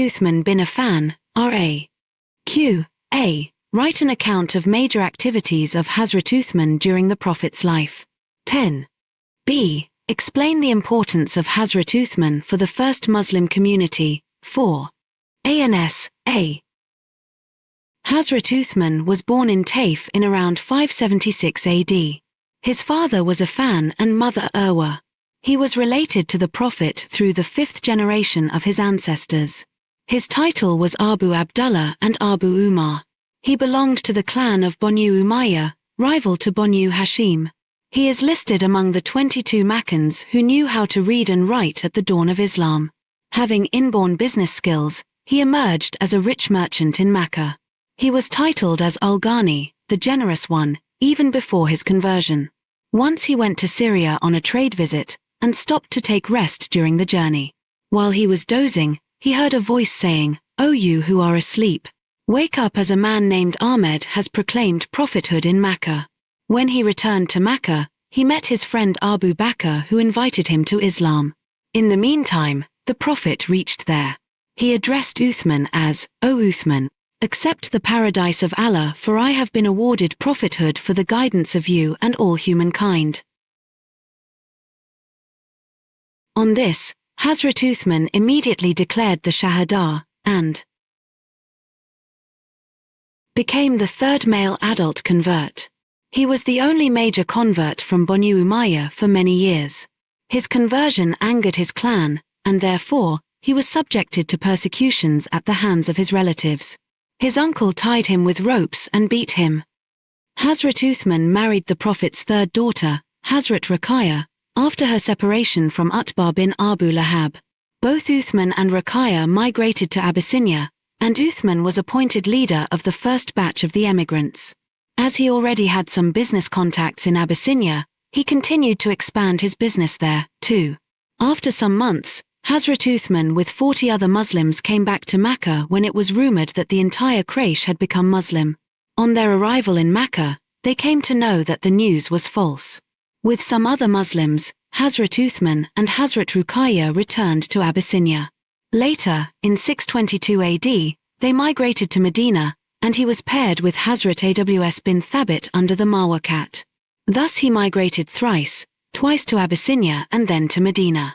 Uthman bin Affan, R.A. Q.A. Write an account of major activities of Hazrat Uthman during the Prophet's life. 10. B. Explain the importance of Hazrat Uthman for the first Muslim community. 4. Ans. A. Hazrat Uthman was born in Taif in around 576 AD. His father was Affan and mother Urwa. He was related to the Prophet through the 5th generation of his ancestors. His title was Abu Abdullah and Abu Umar. He belonged to the clan of Banu Umayyah, rival to Banu Hashim. He is listed among the 22 Makkans who knew how to read and write at the dawn of Islam. Having inborn business skills, he emerged as a rich merchant in Makkah. He was titled as Al-Ghani, the generous one, even before his conversion. Once he went to Syria on a trade visit, and stopped to take rest during the journey. While he was dozing, he heard a voice saying, "O you who are asleep, wake up, as a man named Ahmed has proclaimed prophethood in Makkah." When he returned to Makkah, he met his friend Abu Bakr, who invited him to Islam. In the meantime, the Prophet reached there. He addressed Uthman as, "O Uthman, accept the paradise of Allah, for I have been awarded prophethood for the guidance of you and all humankind." On this, Hazrat Uthman immediately declared the Shahada, and became the third male adult convert. He was the only major convert from Banu Umayyah for many years. His conversion angered his clan, and therefore, he was subjected to persecutions at the hands of his relatives. His uncle tied him with ropes and beat him. Hazrat Uthman married the Prophet's third daughter, Hazrat Ruqayyah, after her separation from Utbah bin Abu Lahab. Both Uthman and Ruqayyah migrated to Abyssinia, and Uthman was appointed leader of the first batch of the emigrants. As he already had some business contacts in Abyssinia, he continued to expand his business there, too. After some months, Hazrat Uthman with 40 other Muslims came back to Makkah when it was rumored that the entire Quraysh had become Muslim. On their arrival in Makkah, they came to know that the news was false. With some other Muslims, Hazrat Uthman and Hazrat Ruqayyah returned to Abyssinia. Later, in 622 AD, they migrated to Medina, and he was paired with Hazrat Aws bin Thabit under the Mawakat. Thus he migrated thrice, twice to Abyssinia and then to Medina.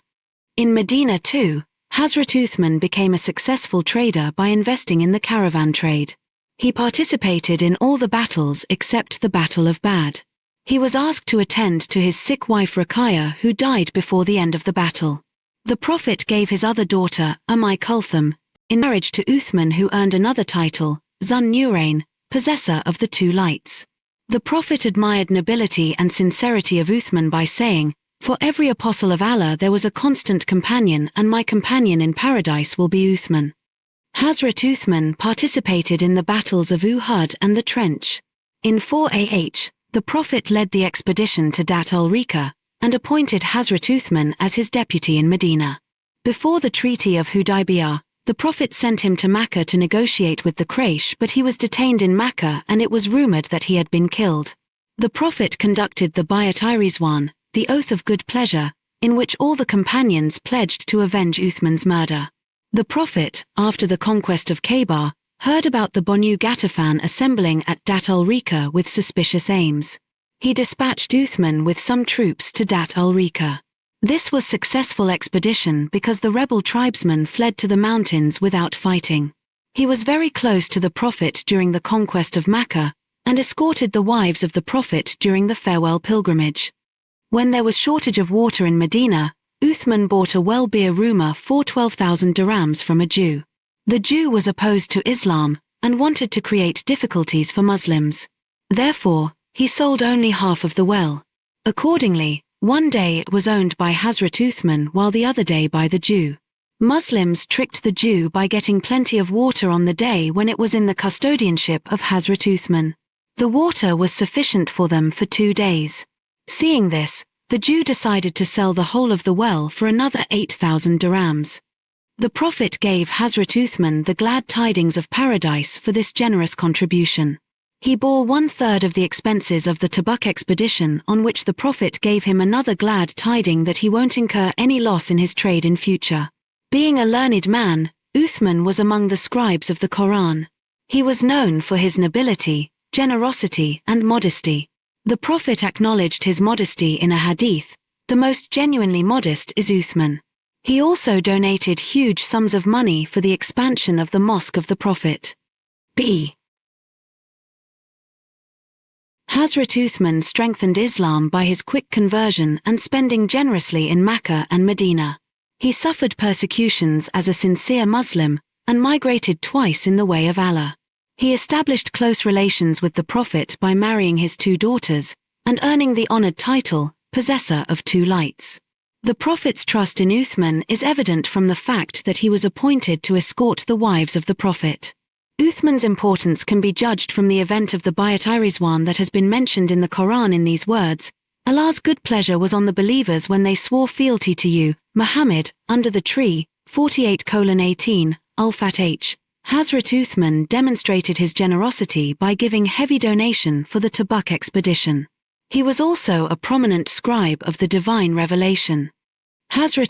In Medina too, Hazrat Uthman became a successful trader by investing in the caravan trade. He participated in all the battles except the Battle of Badr. He was asked to attend to his sick wife Ruqayyah, who died before the end of the battle. The Prophet gave his other daughter, Kulthum, in marriage to Uthman, who earned another title, Zun Nurayn, possessor of the two lights. The Prophet admired nobility and sincerity of Uthman by saying, "For every apostle of Allah there was a constant companion, and my companion in paradise will be Uthman." Hazrat Uthman participated in the battles of Uhud and the Trench. In 4 the Prophet led the expedition to Dat al-Riqa, and appointed Hazrat Uthman as his deputy in Medina. Before the Treaty of Hudaybiyah, the Prophet sent him to Makkah to negotiate with the Quraysh, but he was detained in Makkah and it was rumored that he had been killed. The Prophet conducted the Bayat-i-Rizwan, the oath of good pleasure, in which all the companions pledged to avenge Uthman's murder. The Prophet, after the conquest of Khaybar, heard about the Banu Ghatafan assembling at Dat al-Riqa with suspicious aims. He dispatched Uthman with some troops to Dat al-Riqa. This was a successful expedition because the rebel tribesmen fled to the mountains without fighting. He was very close to the Prophet during the conquest of Makkah, and escorted the wives of the Prophet during the farewell pilgrimage. When there was shortage of water in Medina, Uthman bought a well beer rumah for 12,000 dirhams from a Jew. The Jew was opposed to Islam, and wanted to create difficulties for Muslims. Therefore, he sold only half of the well. Accordingly, one day it was owned by Hazrat Uthman while the other day by the Jew. Muslims tricked the Jew by getting plenty of water on the day when it was in the custodianship of Hazrat Uthman. The water was sufficient for them for 2 days. Seeing this, the Jew decided to sell the whole of the well for another 8,000 dirhams. The Prophet gave Hazrat Uthman the glad tidings of paradise for this generous contribution. He bore 1/3 of the expenses of the Tabuk expedition, on which the Prophet gave him another glad tiding that he won't incur any loss in his trade in future. Being a learned man, Uthman was among the scribes of the Quran. He was known for his nobility, generosity, and modesty. The Prophet acknowledged his modesty in a hadith: "The most genuinely modest is Uthman." He also donated huge sums of money for the expansion of the Mosque of the Prophet. B. Hazrat Uthman strengthened Islam by his quick conversion and spending generously in Mecca and Medina. He suffered persecutions as a sincere Muslim, and migrated twice in the way of Allah. He established close relations with the Prophet by marrying his 2 daughters, and earning the honored title, possessor of 2 lights. The Prophet's trust in Uthman is evident from the fact that he was appointed to escort the wives of the Prophet. Uthman's importance can be judged from the event of the Bayat-i-Rizwan that has been mentioned in the Quran in these words: "Allah's good pleasure was on the believers when they swore fealty to you, Muhammad, under the tree." 48:18, Al-Fat H. Hazrat Uthman demonstrated his generosity by giving heavy donation for the Tabuk expedition. He was also a prominent scribe of the divine revelation. Hazrat